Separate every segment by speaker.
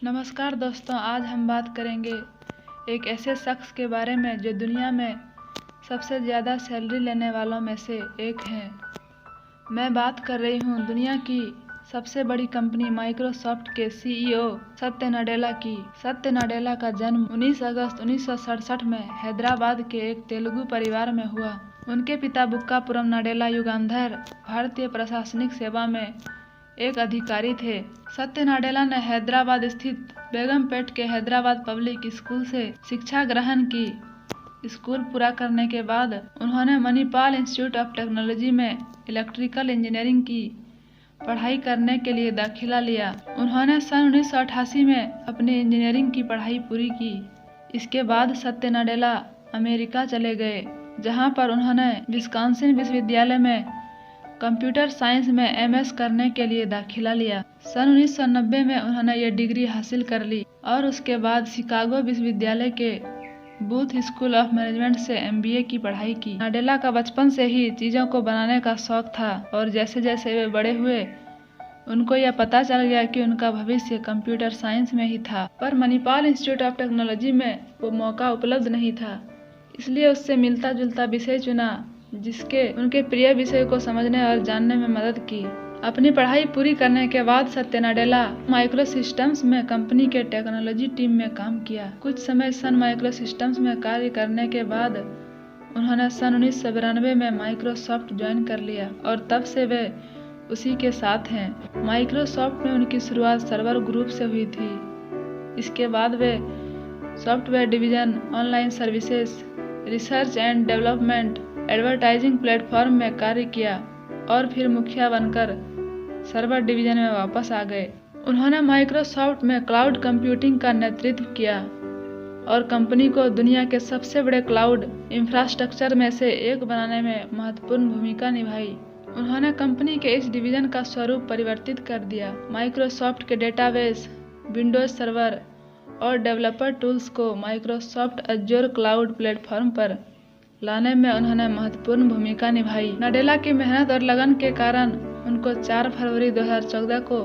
Speaker 1: नमस्कार दोस्तों, आज हम बात करेंगे एक ऐसे शख्स के बारे में जो दुनिया में सबसे ज़्यादा सैलरी लेने वालों में से एक हैं। मैं बात कर रही हूँ दुनिया की सबसे बड़ी कंपनी माइक्रोसॉफ्ट के सीईओ सत्य नाडेला की। सत्य नाडेला का जन्म 19 अगस्त 1967 में हैदराबाद के एक तेलुगु परिवार में हुआ। उनके पिता बुक्कापुरम नाडेला युगांधर भारतीय प्रशासनिक सेवा में एक अधिकारी थे। सत्य नाडेला ने हैदराबाद स्थित बेगमपेट के हैदराबाद पब्लिक स्कूल से शिक्षा ग्रहण की। स्कूल पूरा करने के बाद उन्होंने मणिपाल इंस्टीट्यूट ऑफ टेक्नोलॉजी में इलेक्ट्रिकल इंजीनियरिंग की पढ़ाई करने के लिए दाखिला लिया। उन्होंने सन 1988 में अपनी इंजीनियरिंग की पढ़ाई पूरी की। इसके बाद सत्य नाडेला अमेरिका चले गए, जहां पर उन्होंने विस्कॉन्सिन विश्वविद्यालय में कंप्यूटर साइंस में एमएस करने के लिए दाखिला लिया। सन 1990 में उन्होंने ये डिग्री हासिल कर ली और उसके बाद शिकागो विश्वविद्यालय के बूथ स्कूल ऑफ मैनेजमेंट से एमबीए की पढ़ाई की। नाडेला का बचपन से ही चीज़ों को बनाने का शौक था और जैसे जैसे वे बड़े हुए उनको यह पता चल गया कि उनका भविष्य कंप्यूटर साइंस में ही था, पर मणिपाल इंस्टीट्यूट ऑफ टेक्नोलॉजी में वो मौका उपलब्ध नहीं था। इसलिए उससे मिलता जुलता विषय चुना जिसके उनके प्रिय विषय को समझने और जानने में मदद की। अपनी पढ़ाई पूरी करने के बाद सत्य नाडेला माइक्रो सिस्टम्स में कंपनी के टेक्नोलॉजी टीम में काम किया। कुछ समय सन माइक्रो सिस्टम्स में कार्य करने के बाद उन्होंने सन 1992 में माइक्रोसॉफ्ट ज्वाइन कर लिया और तब से वे उसी के साथ हैं। माइक्रोसॉफ्ट में उनकी शुरुआत सर्वर ग्रुप से हुई थी। इसके बाद वे software division, online services, research and development, advertising platform में कार्य किया और फिर मुखिया बनकर सर्वर डिवीजन में वापस आ गए। उन्होंने माइक्रोसॉफ्ट में क्लाउड कंप्यूटिंग का नेतृत्व किया और कंपनी को दुनिया के सबसे बड़े क्लाउड इंफ्रास्ट्रक्चर में से एक बनाने में महत्वपूर्ण भूमिका निभाई। उन्होंने कंपनी के इस डिवीजन का स्वरूप परिवर्तित कर दिया। माइक्रोसॉफ्ट के डेटाबेस, विंडोज सर्वर और डेवलपर टूल्स को माइक्रोसॉफ्ट अज्योर क्लाउड प्लेटफॉर्म पर लाने में उन्होंने महत्वपूर्ण भूमिका निभाई। नाडेला की मेहनत और लगन के कारण उनको 4 फरवरी 2014 को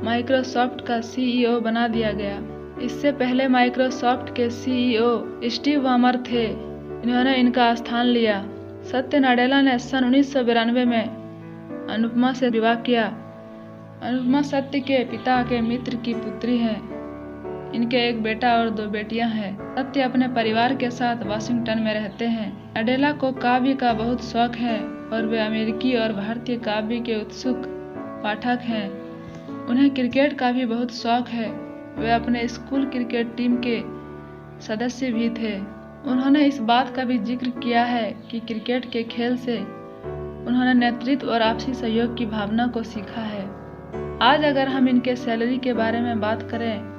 Speaker 1: माइक्रोसॉफ्ट का सीईओ बना दिया गया। इससे पहले माइक्रोसॉफ्ट के सीईओ स्टीव वामर थे। इन्होंने इनका स्थान लिया। सत्य नाडेला ने सन 1992 में अनुपमा से विवाह किया। अनुपमा सत्य के पिता के मित्र की पुत्री हैं। इनके एक बेटा और 2 बेटियां हैं। सत्य अपने परिवार के साथ वाशिंगटन में रहते हैं। नाडेला को काव्य का बहुत शौक है और वे अमेरिकी और भारतीय काव्य के उत्सुक पाठक हैं। उन्हें क्रिकेट का भी बहुत शौक है। वे अपने स्कूल क्रिकेट टीम के सदस्य भी थे। उन्होंने इस बात का भी जिक्र किया है कि क्रिकेट के खेल से उन्होंने नेतृत्व और आपसी सहयोग की भावना को सीखा है। आज अगर हम इनके सैलरी के बारे में बात करें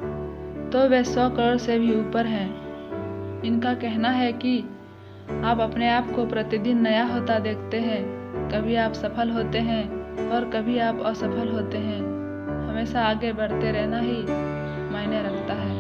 Speaker 1: तो वे 100 करोड़ से भी ऊपर हैं। इनका कहना है कि आप अपने आप को प्रतिदिन नया होता देखते हैं। कभी आप सफल होते हैं और कभी आप असफल होते हैं। हमेशा आगे बढ़ते रहना ही मायने रखता है।